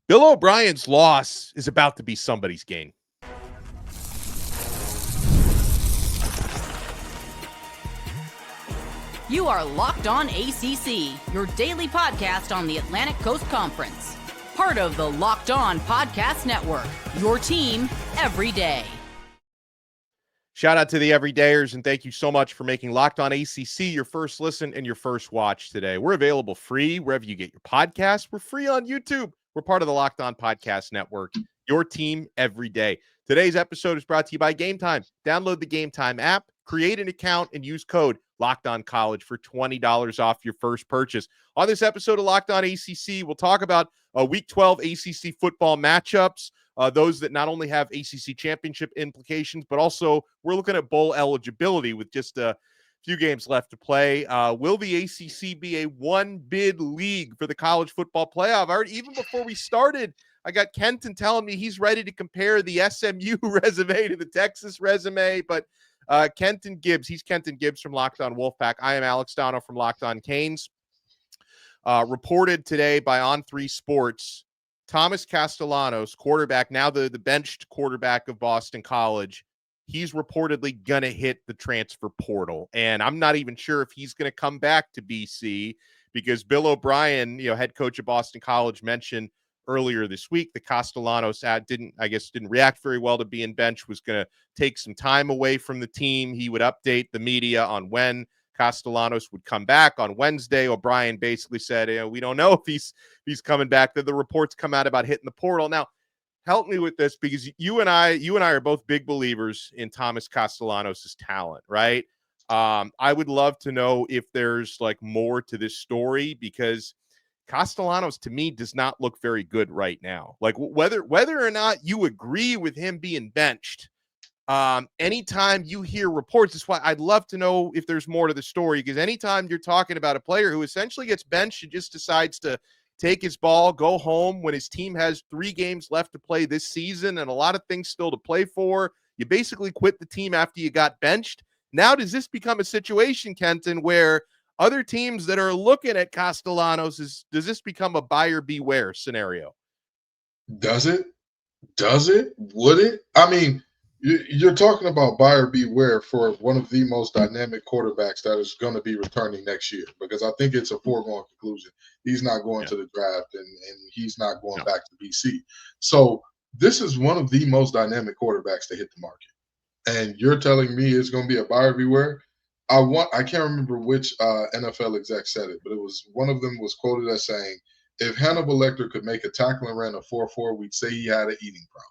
Bill O'Brien's loss is about to be somebody's gain. You are Locked On ACC, your daily podcast on the Atlantic Coast Conference. Part of the Locked On Podcast Network, your team every day. Shout out to the everydayers, and thank you so much for making Locked On ACC your first listen and your first watch today. We're available free wherever you get your podcasts. We're free on YouTube. We're part of the Locked On Podcast Network, your team every day. Today's episode is brought to you by Game Time. Download the Game Time app, create an account, and use code Locked On College for $20 off your first purchase. On this episode of Locked On ACC, we'll talk about Week 12 ACC football matchups, those that not only have ACC championship implications, but also we're looking at bowl eligibility with just a few games left to play. Will the ACC be a one-bid league for the college football playoff? Even before we started, I got Kenton telling me he's ready to compare the SMU resume to the Texas resume, but Kenton Gibbs, he's Kenton Gibbs from Locked On Wolfpack. I am Alex Dono from Locked On Canes. Reported today by On3 Sports, Thomas Castellanos, quarterback, now the benched quarterback of Boston College, he's reportedly going to hit the transfer portal. And I'm not even sure if he's going to come back to BC because Bill O'Brien, head coach of Boston College, mentioned earlier this week that Castellanos didn't react very well to being benched, was going to take some time away from the team. He would update the media on when Castellanos would come back. On Wednesday, O'Brien basically said, we don't know if he's coming back. The reports come out about hitting the portal. Now, help me with this, because you and I are both big believers in Thomas Castellanos' talent, right? I would love to know if there's more to this story, because Castellanos to me does not look very good right now. Whether or not you agree with him being benched, anytime you hear reports, that's why I'd love to know if there's more to the story, because anytime you're talking about a player who essentially gets benched and just decides to take his ball, go home when his team has 3 games left to play this season and a lot of things still to play for, you basically quit the team after you got benched. Now, does this become a situation, Kenton, where other teams that are looking at Castellanos, does this become a buyer beware scenario? Does it? Would it? I mean, you're talking about buyer beware for one of the most dynamic quarterbacks that is going to be returning next year, because I think it's a foregone conclusion. He's not going to the draft, and he's not going back to BC. So this is one of the most dynamic quarterbacks to hit the market. And you're telling me it's going to be a buyer beware? I can't remember which NFL exec said it, but it was one of them was quoted as saying, if Hannibal Lecter could make a tackle and ran a 4.4, we'd say he had an eating problem.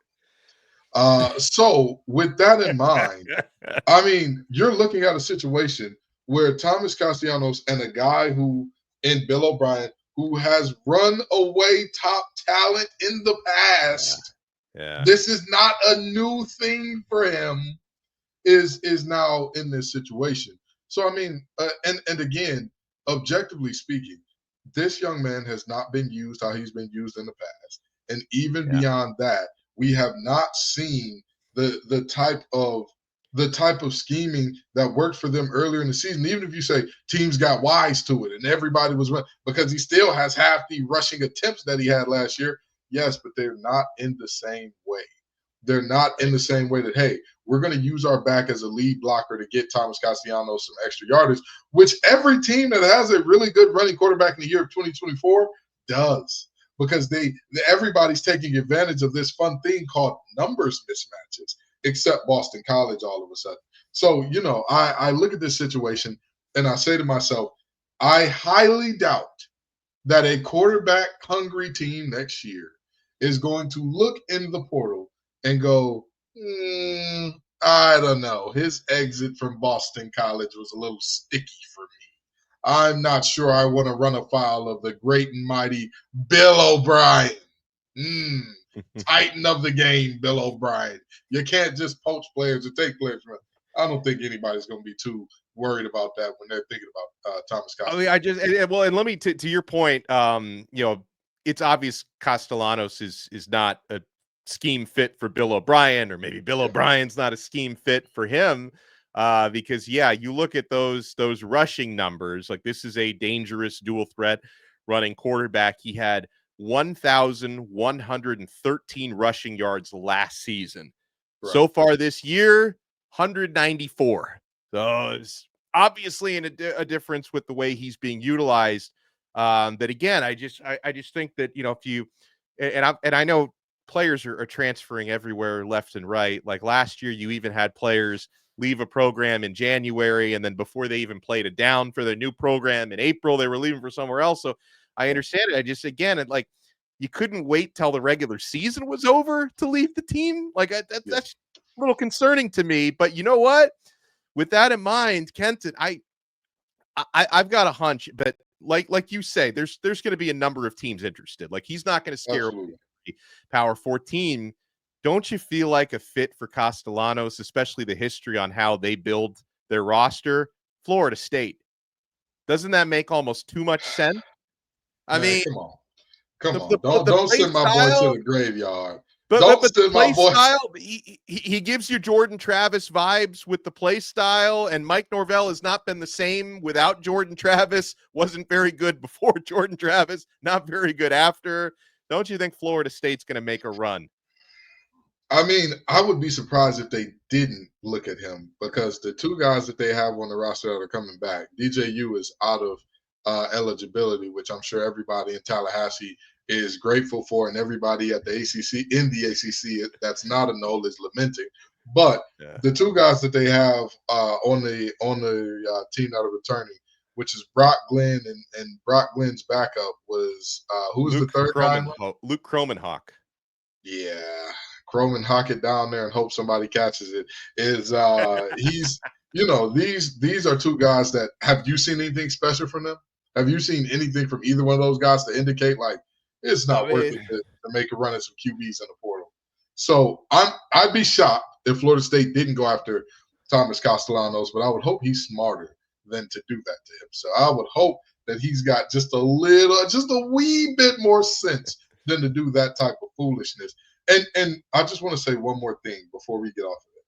So with that in mind, I mean, you're looking at a situation where Thomas Castellanos and a guy in Bill O'Brien, who has run away top talent in the past, this is not a new thing for him, is now in this situation. So, I mean, and again, objectively speaking, this young man has not been used how he's been used in the past. And even beyond that, we have not seen the type of scheming that worked for them earlier in the season. Even if you say teams got wise to it and everybody was running, because he still has half the rushing attempts that he had last year. Yes, but they're not in the same way. They're not in the same way that, hey, we're going to use our back as a lead blocker to get Thomas Castellanos some extra yardage, which every team that has a really good running quarterback in the year of 2024 does, because everybody's taking advantage of this fun thing called numbers mismatches, except Boston College all of a sudden. So, I look at this situation and I say to myself, I highly doubt that a quarterback-hungry team next year is going to look in the portal and go, I don't know. His exit from Boston College was a little sticky for me. I'm not sure I want to run afoul of the great and mighty Bill O'Brien. Titan of the game, Bill O'Brien. You can't just poach players or take players from it. I don't think anybody's going to be too worried about that when they're thinking about Thomas Castellanos. And let me, to your point, it's obvious Castellanos is not a scheme fit for Bill O'Brien, or maybe Bill O'Brien's not a scheme fit for him, because you look at those rushing numbers, like this is a dangerous dual threat running quarterback. He had 1,113 rushing yards last season. Right. So far this year, 194. So it's obviously a difference with the way he's being utilized. That again, I just think that, you know, if you and I know players are transferring everywhere left and right. Like last year, you even had players leave a program in January, and then before they even played a down for their new program in April, they were leaving for somewhere else. So I understand it. I just, again, like, you couldn't wait till the regular season was over to leave the team. Like that's a little concerning to me. But you know what? With that in mind, Kenton, I've got a hunch, but like you say, there's going to be a number of teams interested. Like, he's not going to scare away Power 14. Don't you feel like a fit for Castellanos, especially the history on how they build their roster? Florida State. Doesn't that make almost too much sense? I mean, come on. Don't send my boy to the graveyard. But the play style, he gives you Jordan Travis vibes with the play style, and Mike Norvell has not been the same without Jordan Travis. Wasn't very good before Jordan Travis, not very good after. Don't you think Florida State's going to make a run? I mean, I would be surprised if they didn't look at him, because the two guys that they have on the roster that are coming back, DJU is out of eligibility, which I'm sure everybody in Tallahassee is grateful for, and everybody at the ACC, in the ACC, that's not a null, is lamenting. But the two guys that they have on the team that are returning, which is Brock Glenn, and Brock Glenn's backup was who's the third guy? Luke Cromenhawk. Yeah, Croman hawk it down there and hope somebody catches it. Is he's, you know, these are two guys that, have you seen anything special from them? Have you seen anything from either one of those guys to indicate like it's not worth it to make a run at some QBs in the portal? So I'd be shocked if Florida State didn't go after Thomas Castellanos, but I would hope he's smarter than to do that to him. So I would hope that he's got just a wee bit more sense than to do that type of foolishness. And I just want to say one more thing before we get off of it.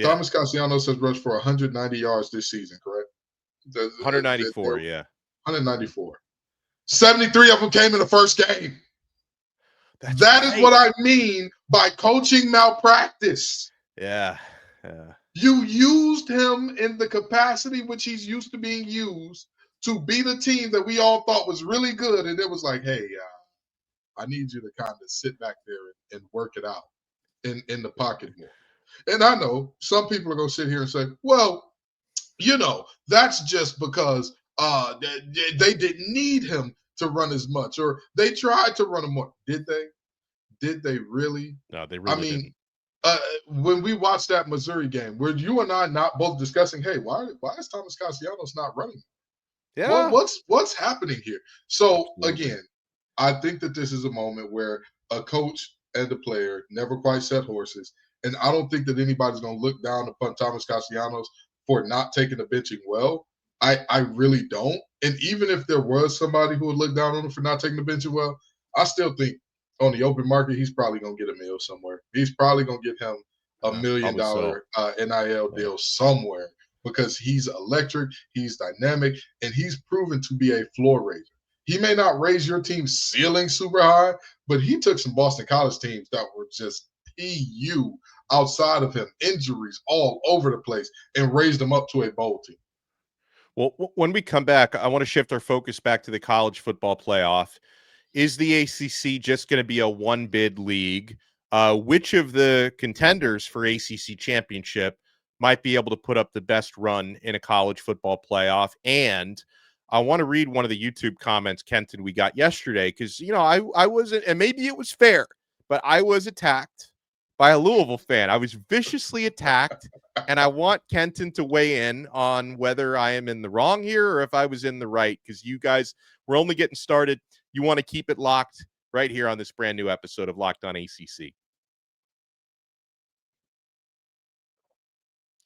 Yeah. Thomas Castellanos has rushed for 190 yards this season, correct? 194, yeah. 194. 73 of them came in the first game. That is what I mean by coaching malpractice. Yeah. You used him in the capacity which he's used to being used to beat a team that we all thought was really good, and it was like, hey, I need you to kind of sit back there and work it out in the pocket more. And I know some people are going to sit here and say, well, you know, that's just because they didn't need him to run as much, or they tried to run him more. Did they? Did they really? No, they really didn't. When we watched that Missouri game, were you and I not both discussing, hey, why is Thomas Castellanos not running? Yeah. What's happening here? So, again, I think that this is a moment where a coach and a player never quite set horses. And I don't think that anybody's going to look down upon Thomas Castellanos for not taking the benching well. I really don't. And even if there was somebody who would look down on him for not taking the benching well, I still think on the open market, he's probably going to get a meal somewhere. He's probably going to get him $1 million NIL deal somewhere, because he's electric, he's dynamic, and he's proven to be a floor raiser. He may not raise your team's ceiling super high, but he took some Boston College teams that were just PU outside of him, injuries all over the place, and raised them up to a bowl team. Well, when we come back, I want to shift our focus back to the college football playoff. Is the ACC just going to be a one-bid league? Which of the contenders for ACC championship might be able to put up the best run in a college football playoff? And I want to read one of the YouTube comments, Kenton, we got yesterday, because, you know, I wasn't, and maybe it was fair, but I was attacked by a Louisville fan. I was viciously attacked, and I want Kenton to weigh in on whether I am in the wrong here or if I was in the right, because you guys, we're only getting started. You want to keep it locked right here on this brand new episode of Locked On ACC.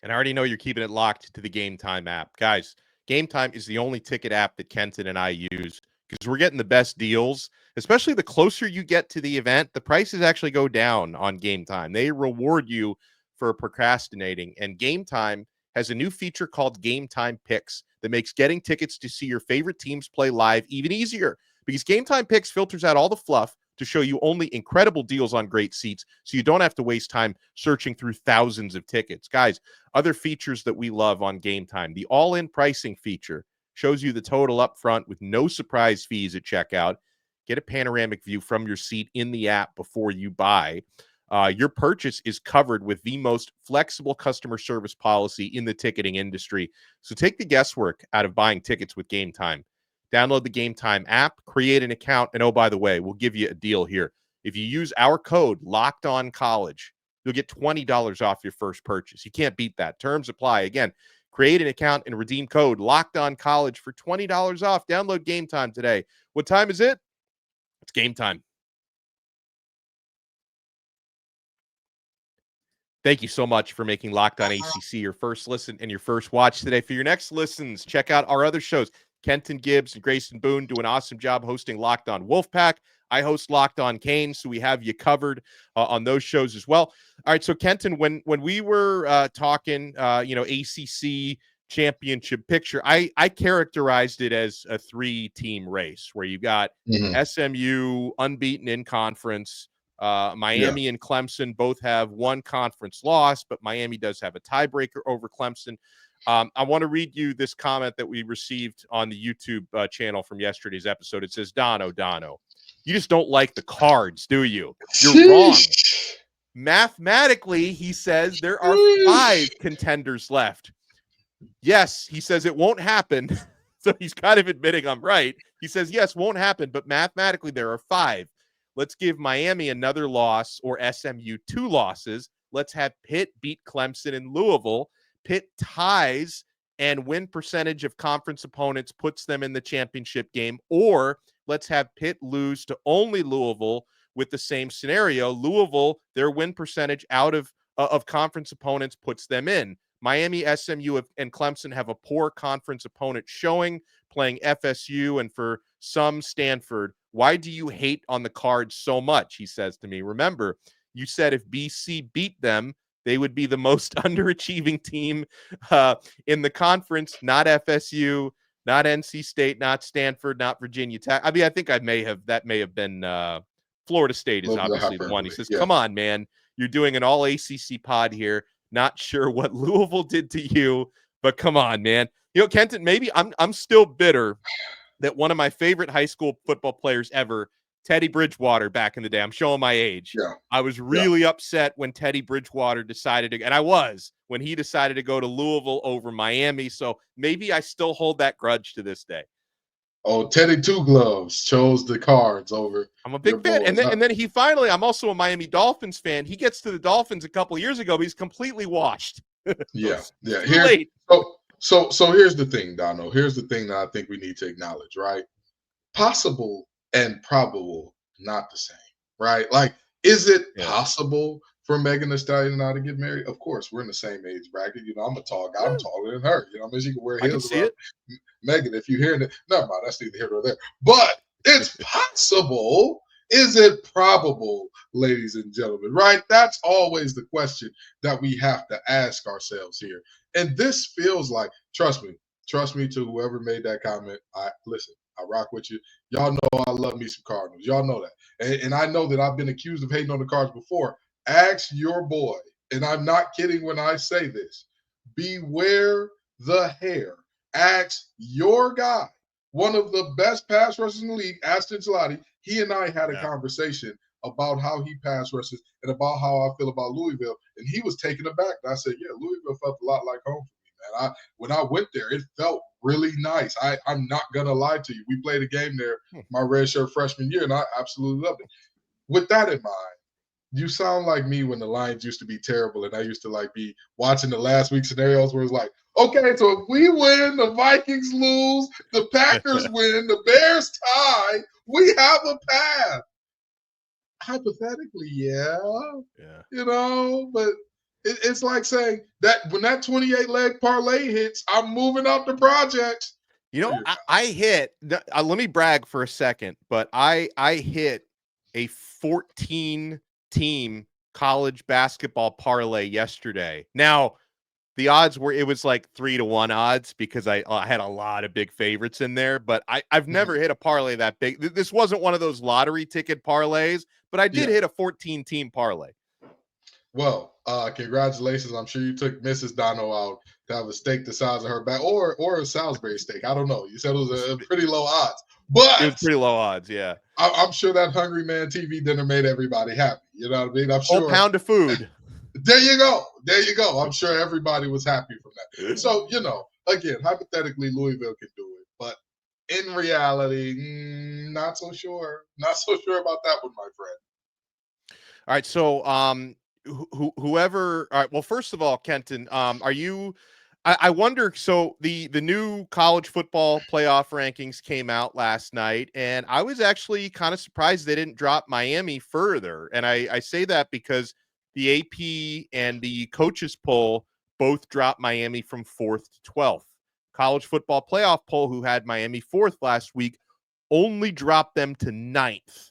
And I already know you're keeping it locked to the Game Time app. Guys, Game Time is the only ticket app that Kenton and I use, because we're getting the best deals, especially the closer you get to the event. The prices actually go down on Game Time. They reward you for procrastinating. And Game Time has a new feature called Game Time Picks that makes getting tickets to see your favorite teams play live even easier, because Game Time Picks filters out all the fluff to show you only incredible deals on great seats, so you don't have to waste time searching through thousands of tickets. Guys, other features that we love on Game Time, the all-in pricing feature shows you the total up front with no surprise fees at checkout. Get a panoramic view from your seat in the app before you buy. Your purchase is covered with the most flexible customer service policy in the ticketing industry. So take the guesswork out of buying tickets with Game Time. Download the Game Time app, create an account, and oh, by the way, we'll give you a deal here. If you use our code LOCKEDONCollege, you'll get $20 off your first purchase. You can't beat that. Terms apply. Again, create an account and redeem code LOCKEDONCollege for $20 off. Download Game Time today. What time is it? It's game time. Thank you so much for making Locked On ACC your first listen and your first watch today. For your next listens, check out our other shows. Kenton Gibbs and Grayson Boone do an awesome job hosting Locked On Wolfpack. I host Locked On Canes, so we have you covered on those shows as well. All right, so Kenton, when we were talking, ACC championship picture, I characterized it as a 3-team race where you got SMU unbeaten in conference. Miami and Clemson both have one conference loss, but Miami does have a tiebreaker over Clemson. I want to read you this comment that we received on the YouTube channel from yesterday's episode. It says, Dono, you just don't like the cards, do you? You're wrong. Mathematically, he says, there are 5 contenders left. Yes, he says it won't happen. So he's kind of admitting I'm right. He says, yes, won't happen, but mathematically there are 5. Let's give Miami another loss or SMU 2 losses. Let's have Pitt beat Clemson in Louisville. Pitt ties and win percentage of conference opponents puts them in the championship game. Or let's have Pitt lose to only Louisville with the same scenario. Louisville, their win percentage out of conference opponents puts them in. Miami, SMU, and Clemson have a poor conference opponent showing, playing FSU and for some Stanford. Why do you hate on the Cards so much? He says to me. Remember, you said if BC beat them, they would be the most underachieving team in the conference, not FSU, not NC State, not Stanford, not Virginia Tech. I mean, I think that may have been Florida State is obviously the one. He says, come on, man. You're doing an all ACC pod here. Not sure what Louisville did to you, but come on, man. You know, Kenton, maybe I'm still bitter that one of my favorite high school football players ever, Teddy Bridgewater, back in the day. I'm showing my age. Yeah. I was really upset when Teddy Bridgewater decided to, and I was, when he decided to go to Louisville over Miami. So maybe I still hold that grudge to this day. Oh, Teddy Two Gloves chose the Cards over. I'm a big fan. And then he finally, I'm also a Miami Dolphins fan. He gets to the Dolphins a couple years ago, but he's completely washed. Yeah. So here's the thing, Dono. Here's the thing that I think we need to acknowledge, right? Possible and probable, not the same, right? Like, is it possible for Megan Thee Stallion and I to get married? Of course, we're in the same age bracket. You know, I'm a tall guy. I'm taller than her. You know, I mean, she can wear heels. I can see it. Megan, if you're hearing it, never mind. That's neither here nor there. But it's possible. Is it probable, ladies and gentlemen? Right? That's always the question that we have to ask ourselves here. And this feels like, trust me to whoever made that comment. I rock with you. Y'all know I love me some Cardinals. Y'all know that. And I know that I've been accused of hating on the Cards before. Ask your boy, and I'm not kidding when I say this, beware the hair. Ask your guy, one of the best pass rushers in the league, Aston Gelati. He and I had a conversation about how he pass rushes and about how I feel about Louisville. And he was taken aback. And I said, yeah, Louisville felt a lot like home for me, man. When I went there, it felt really nice. I'm not going to lie to you. We played a game there my redshirt freshman year, and I absolutely loved it. With that in mind, you sound like me when the Lions used to be terrible, and I used to be watching the last week scenarios where it's like, okay, so if we win, the Vikings lose, the Packers win, the Bears tie, we have a path. Hypothetically, yeah. You know, but it's like saying that when that 28-leg parlay hits, I'm moving up the projects. You know, I hit, let me brag for a second, but I hit a 14-team college basketball parlay yesterday. Now, the odds were, it was like 3-1 odds because I had a lot of big favorites in there, but I've never hit a parlay that big. This wasn't one of those lottery ticket parlays, but I did hit a 14-team parlay. Well, congratulations. I'm sure you took Mrs. Dono out to have a steak the size of her back, or a Salisbury steak. I don't know. You said it was a pretty low odds, but it was pretty low odds. Yeah, I'm sure that Hungry Man TV dinner made everybody happy. You know what I mean? I'm sure. Whole pound of food. There you go. There you go. I'm sure everybody was happy from that. So, again, hypothetically, Louisville can do it. But in reality, not so sure. Not so sure about that one, my friend. All right. So, whoever. All right. Well, first of all, Kenton, are you? I wonder. So the new college football playoff rankings came out last night, and I was actually kind of surprised they didn't drop Miami further. And I say that because the AP and the coaches poll both dropped Miami from 4th to 12th. College football playoff poll, who had Miami 4th last week, only dropped them to 9th.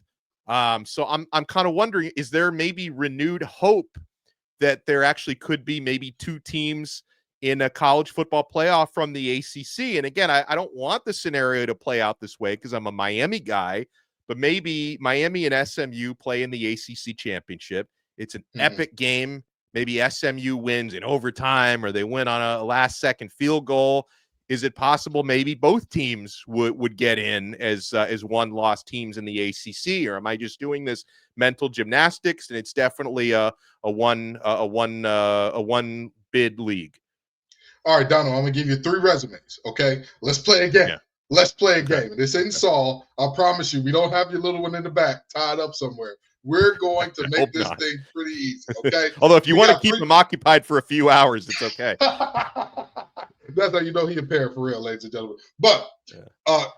So I'm kind of wondering, is there maybe renewed hope that there actually could be maybe 2 teams in a college football playoff from the ACC? And again, I don't want the scenario to play out this way because I'm a Miami guy, but maybe Miami and SMU play in the ACC championship. It's an epic game. Maybe SMU wins in overtime or they win on a last-second field goal. Is it possible maybe both teams would get in as one-loss teams in the ACC, or am I just doing this mental gymnastics and it's definitely a one bid league? All right, Donald, I'm gonna give you 3 resumes. Okay, let's play a game. Yeah. Let's play a game. This isn't Saul. I promise you, we don't have your little one in the back tied up somewhere. We're going to make this thing pretty easy, okay? Although if you want to keep him occupied for a few hours, it's okay. That's how you know he a pair for real, ladies and gentlemen. But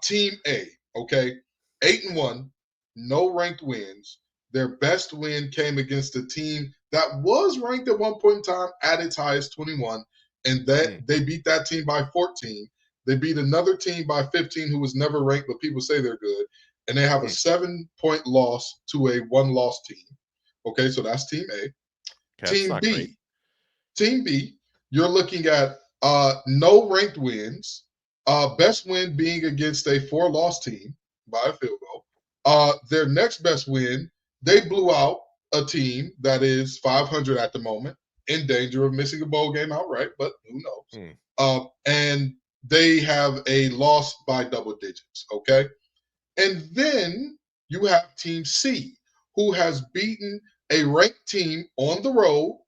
Team A, okay, 8-1, no ranked wins. Their best win came against a team that was ranked at one point in time at its highest, 21, and that they beat that team by 14. They beat another team by 15 who was never ranked, but people say they're good. And they have a 7-point loss to a 1-loss team. Okay, so that's Team A. Okay, Team B. Great. Team B, you're looking at no ranked wins. Best win being against a 4-loss team by a field goal. Their next best win, they blew out a team that is 500 at the moment, in danger of missing a bowl game outright, but who knows? And they have a loss by double digits, okay? And then you have Team C, who has beaten a ranked team on the road.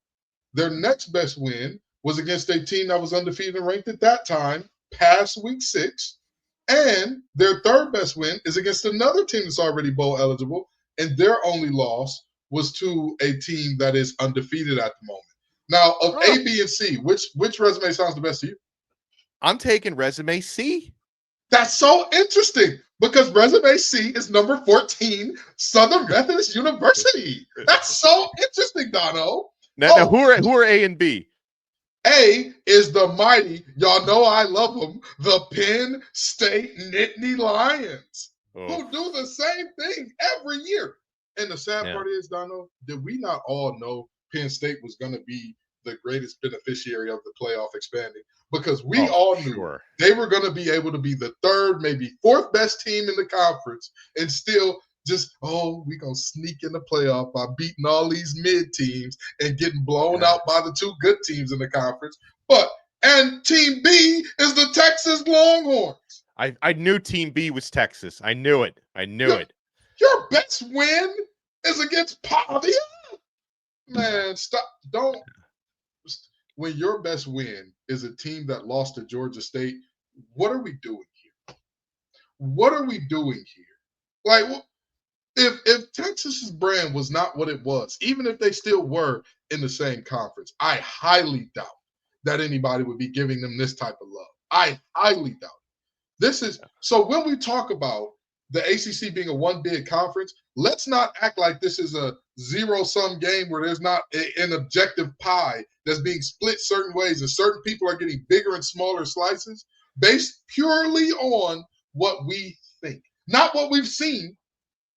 Their next best win was against a team that was undefeated and ranked at that time, past week 6. And their third best win is against another team that's already bowl eligible, and their only loss was to a team that is undefeated at the moment. Now, of A, B, and C, which resume sounds the best to you? I'm taking resume C. That's so interesting because resume C is number 14, Southern Methodist University. That's so interesting, Dono. Now who are A and B? A is the mighty, y'all know I love them, the Penn State Nittany Lions, who do the same thing every year. And the sad part is, Dono, did we not all know Penn State was going to be the greatest beneficiary of the playoff expanding? Because we all knew they were going to be able to be the 3rd, maybe 4th best team in the conference and still just, we're going to sneak in the playoff by beating all these mid teams and getting blown out by the 2 good teams in the conference. And Team B is the Texas Longhorns. I knew Team B was Texas. I knew it. Your best win is against Pavia? Man, stop. Don't. When your best win is a team that lost to Georgia State, what are we doing here? What are we doing here? Like, if Texas's brand was not what it was, even if they still were in the same conference, I highly doubt that anybody would be giving them this type of love. I highly doubt it. This is so when we talk about the ACC being a one-bid conference, let's not act like this is a zero-sum game where there's not an objective pie that's being split certain ways and certain people are getting bigger and smaller slices based purely on what we think. Not what we've seen,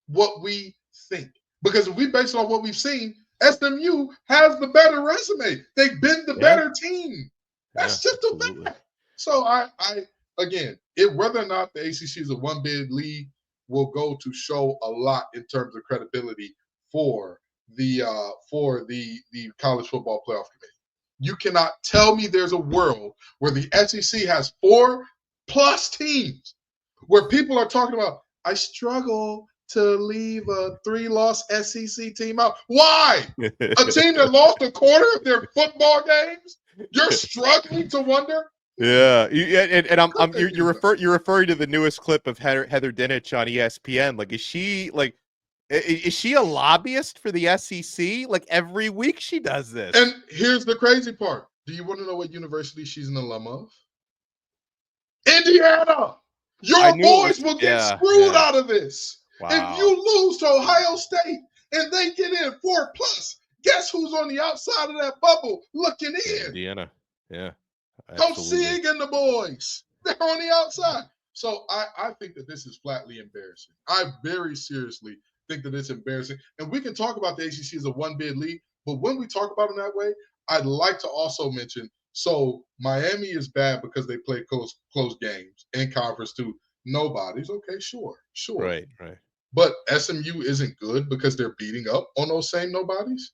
what we think. Because if we base it on what we've seen, SMU has the better resume. They've been the better team. That's just absolutely. a fact. So again, whether or not the ACC is a one bid league will go to show a lot in terms of credibility for the college football playoff committee. You cannot tell me there's a world where the SEC has 4+ teams where people are talking about, I struggle to leave a 3-loss SEC team out. Why? A team that lost a quarter of their football games? You're struggling to wonder? Yeah, you're referring to the newest clip of Heather Dinich on ESPN. Like, is she a lobbyist for the SEC? Like, every week she does this. And here's the crazy part. Do you want to know what university she's an alum of? Indiana. Your boys will get screwed out of this. Wow. If you lose to Ohio State and they get in 4+, guess who's on the outside of that bubble looking in? Indiana. Yeah. Coach Sieg and the boys. They're on the outside. So I think that this is flatly embarrassing. I very seriously think that it's embarrassing. And we can talk about the ACC as a one-bid league, but when we talk about it that way, I'd like to also mention, so Miami is bad because they play close games in conference to nobodies. Okay, sure. Right. But SMU isn't good because they're beating up on those same nobodies.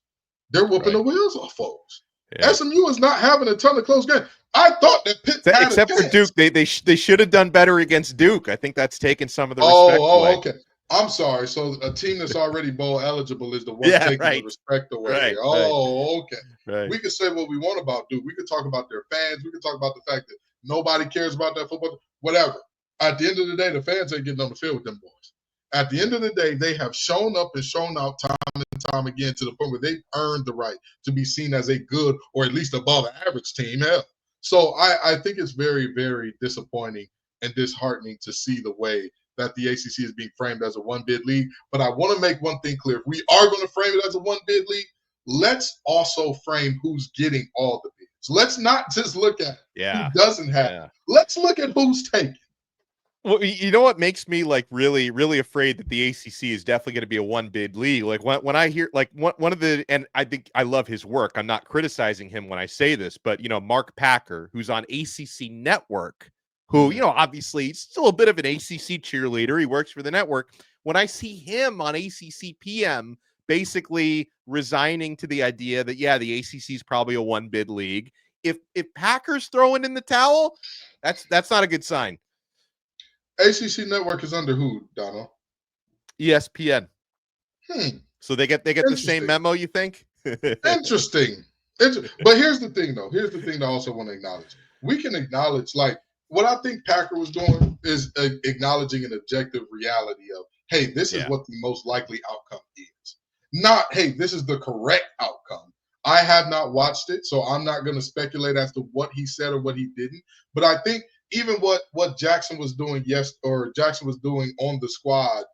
They're whooping the wheels off folks. Yeah. SMU is not having a ton of close games. I thought that Pitt had except for Duke, they should have done better against Duke. I think that's taken some of the respect away. Okay. I'm sorry. So a team that's already bowl eligible is the one taking the respect away. Okay. Right. We could say what we want about Duke. We could talk about their fans. We could talk about the fact that nobody cares about that football. Whatever. At the end of the day, the fans ain't getting on the field with them boys. At the end of the day, they have shown up and shown out time and time again to the point where they've earned the right to be seen as a good or at least above average team. Hell. So I think it's very, very disappointing and disheartening to see the way that the ACC is being framed as a one-bid league. But I want to make one thing clear. If we are going to frame it as a one-bid league, let's also frame who's getting all the bids. Let's not just look at who doesn't have it. Let's look at who's taking. Well, you know what makes me really, really afraid that the ACC is definitely going to be a one-bid league. Like when I hear one of the, and I think I love his work. I'm not criticizing him when I say this, but Mark Packer, who's on ACC Network, who obviously he's still a bit of an ACC cheerleader. He works for the network. When I see him on ACC PM, basically resigning to the idea that the ACC is probably a one-bid league. If Packer's throwing in the towel, that's not a good sign. ACC Network is under who, Donald? ESPN. So they get the same memo, you think? Interesting. But here's the thing, though. Here's the thing that I also want to acknowledge. We can acknowledge, what I think Packer was doing is acknowledging an objective reality of, hey, this is what the most likely outcome is. Not, hey, this is the correct outcome. I have not watched it, so I'm not going to speculate as to what he said or what he didn't. But I think even what Jackson was doing Jackson was doing on the squad,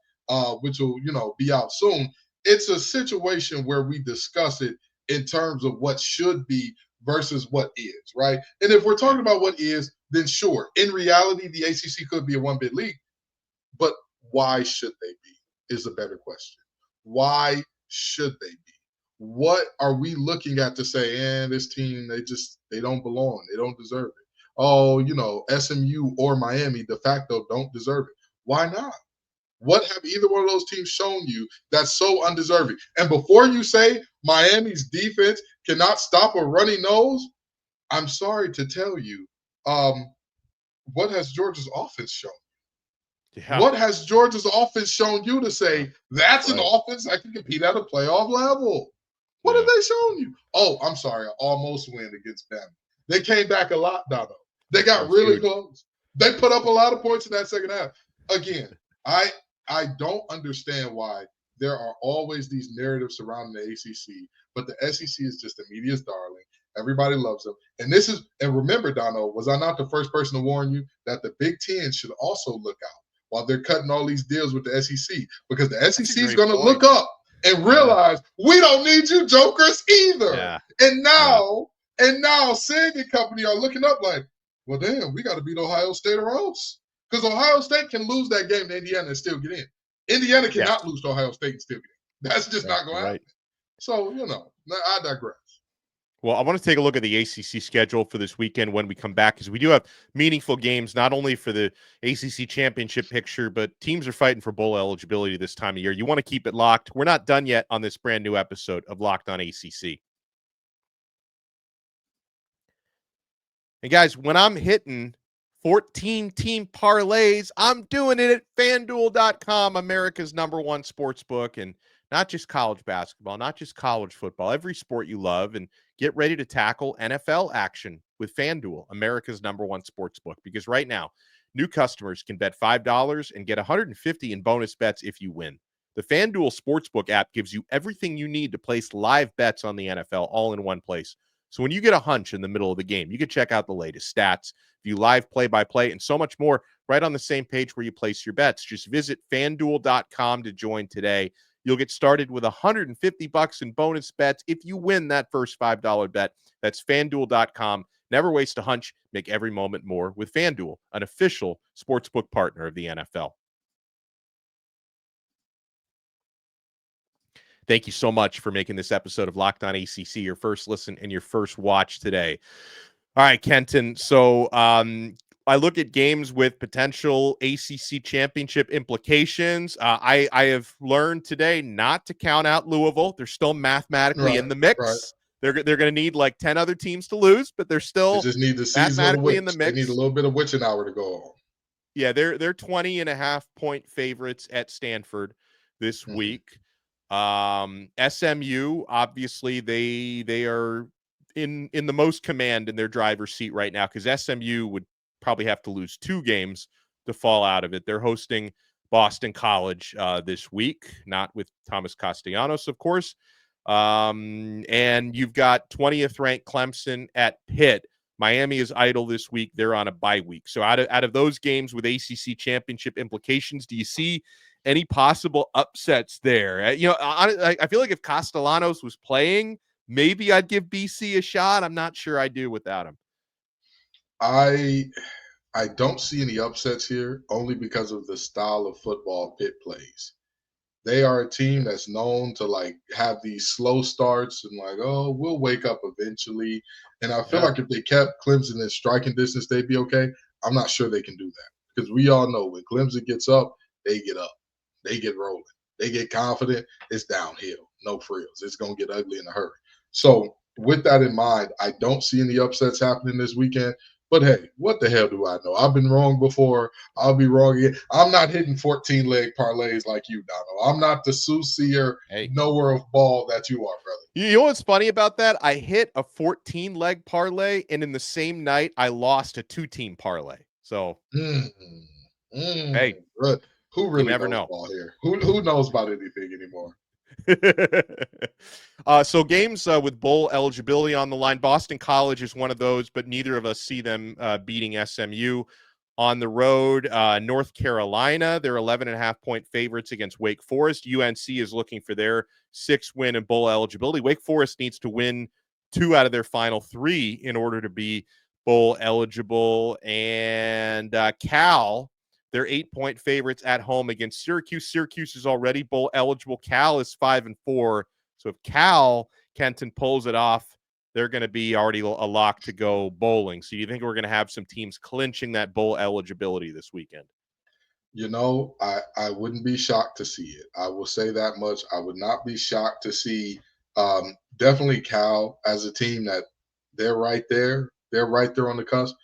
which will be out soon. It's a situation where we discuss it in terms of what should be versus what is, right? And if we're talking about what is, then sure, in reality, the ACC could be a one-bid league, but why should they be is a better question. Why should they be? What are we looking at to say, this team, they don't belong, they don't deserve it? Oh, SMU or Miami de facto don't deserve it. Why not? What have either one of those teams shown you that's so undeserving? And before you say Miami's defense cannot stop a runny nose, I'm sorry to tell you, what has Georgia's offense shown? Yeah. What has Georgia's offense shown you to say that's an offense that can compete at a playoff level? What have they shown you? Oh, I'm sorry, I almost win against them. They came back a lot, Dono. They got really close. They put up a lot of points in that second half. Again, I don't understand why there are always these narratives surrounding the ACC, but the SEC is just the media's darling. Everybody loves them. And remember, Dono, was I not the first person to warn you that the Big Ten should also look out while they're cutting all these deals with the SEC? Because the SEC is going to look up and realize we don't need you jokers either. Yeah. And now Sig and company are looking up like, well, damn, we got to beat Ohio State or else. Because Ohio State can lose that game to Indiana and still get in. Indiana cannot lose to Ohio State and still get in. That's just not going to happen. So, I digress. Well, I want to take a look at the ACC schedule for this weekend when we come back, because we do have meaningful games, not only for the ACC championship picture, but teams are fighting for bowl eligibility this time of year. You want to keep it locked. We're not done yet on this brand new episode of Locked On ACC. And guys, when I'm hitting 14-team parlays, I'm doing it at FanDuel.com, America's #1 sports book, and not just college basketball, not just college football, every sport you love. And get ready to tackle NFL action with FanDuel, America's #1 sports book, because right now, new customers can bet $5 and get $150 in bonus bets if you win. The FanDuel Sportsbook app gives you everything you need to place live bets on the NFL all in one place. So when you get a hunch in the middle of the game, you can check out the latest stats, view live play-by-play, and so much more right on the same page where you place your bets. Just visit FanDuel.com to join today. You'll get started with $150 in bonus bets if you win that first $5 bet. That's FanDuel.com. Never waste a hunch. Make every moment more with FanDuel, an official sportsbook partner of the NFL. Thank you so much for making this episode of Locked On ACC your first listen and your first watch today. All right, Kenton. So I look at games with potential ACC championship implications. I have learned today not to count out Louisville. They're still mathematically in the mix. Right. They're going to need like 10 other teams to lose, but they're still They just need the season mathematically of in the the mix. They need a little bit of witching hour to go on. Yeah, they're 20.5-point favorites at Stanford this week. SMU, obviously, they are in the most command in their driver's seat right now, because SMU would probably have to lose 2 games to fall out of it. They're hosting Boston College this week, not with Thomas Castellanos, of course. And you've got 20th ranked Clemson at Pitt. Miami is idle this week. They're on a bye week. So out of those games with ACC championship implications, do you see any possible upsets there? I feel like if Castellanos was playing, maybe I'd give BC a shot. I'm not sure I do without him. I don't see any upsets here, only because of the style of football Pitt plays. They are a team that's known to like have these slow starts and like, oh, we'll wake up eventually. And I feel like if they kept Clemson in striking distance, they'd be okay. I'm not sure they can do that, because we all know when Clemson gets up, they get up, they get rolling, they get confident. It's downhill, no frills. It's gonna get ugly in a hurry. So with that in mind, I don't see any upsets happening this weekend. But hey, what the hell do I know? I've been wrong before. I'll be wrong again. I'm not hitting 14-leg parlays like you, Dono. I'm not the soothsayer knower of ball that you are, brother. You know what's funny about that? I hit a 14-leg parlay, and in the same night, I lost a 2-team parlay. So, hey, who really never knows know. ball here? Who knows about anything anymore? So games with bowl eligibility on the line. Boston College is one of those, but neither of us see them beating SMU. On the road, North Carolina, they're 11.5-point favorites against Wake Forest. UNC is looking for their 6th win in bowl eligibility. Wake Forest needs to win 2 out of their final 3 in order to be bowl eligible. And Cal, they're 8-point favorites at home against Syracuse. Syracuse is already bowl eligible. Cal is 5-4. So if Cal, Kenton, pulls it off, they're going to be already a lock to go bowling. So you think we're going to have some teams clinching that bowl eligibility this weekend? You know, I wouldn't be shocked to see it. I will say that much. I would not be shocked to see definitely Cal as a team that they're right there. They're right there on the cusp.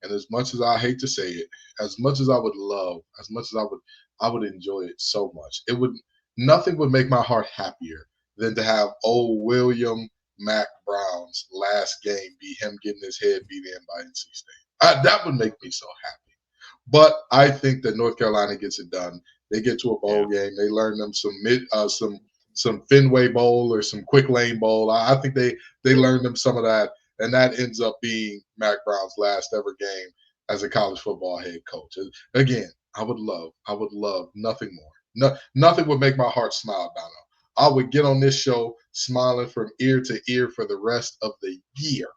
And as much as I hate to say it, as much as I would love, as much as I would enjoy it so much. Nothing would make my heart happier than to have old William Mac Brown's last game be him getting his head beat in by NC State. That would make me so happy. But I think that North Carolina gets it done. They get to a bowl game. They learn them some Fenway Bowl or some Quick Lane Bowl. I think they learn them some of that, and that ends up being Mac Brown's last ever game as a college football head coach. Again, I would love nothing more. Nothing would make my heart smile, Dono. I would get on this show smiling from ear to ear for the rest of the year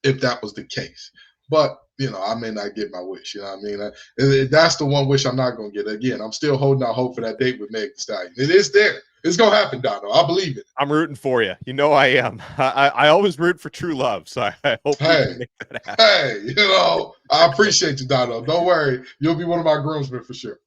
if that was the case. But, I may not get my wish. You know what I mean? That's the one wish I'm not going to get. Again, I'm still holding out hope for that date with Meg Thee Stallion. It is there. It's gonna happen, Dono. I believe it. I'm rooting for you. You know I am. I always root for true love, so I hope we can make that happen. Hey, I appreciate you, Dono. Don't worry. You'll be one of my groomsmen for sure.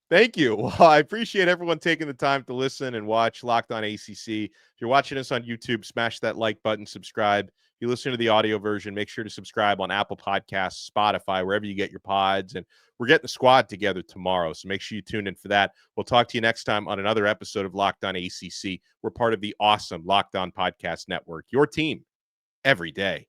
Thank you. Well, I appreciate everyone taking the time to listen and watch Locked On ACC. If you're watching us on YouTube, smash that like button, subscribe. If you listen to the audio version, make sure to subscribe on Apple Podcasts, Spotify, wherever you get your pods. And we're getting the squad together tomorrow, so make sure you tune in for that. We'll talk to you next time on another episode of Locked On ACC. We're part of the awesome Locked On Podcast Network, your team every day.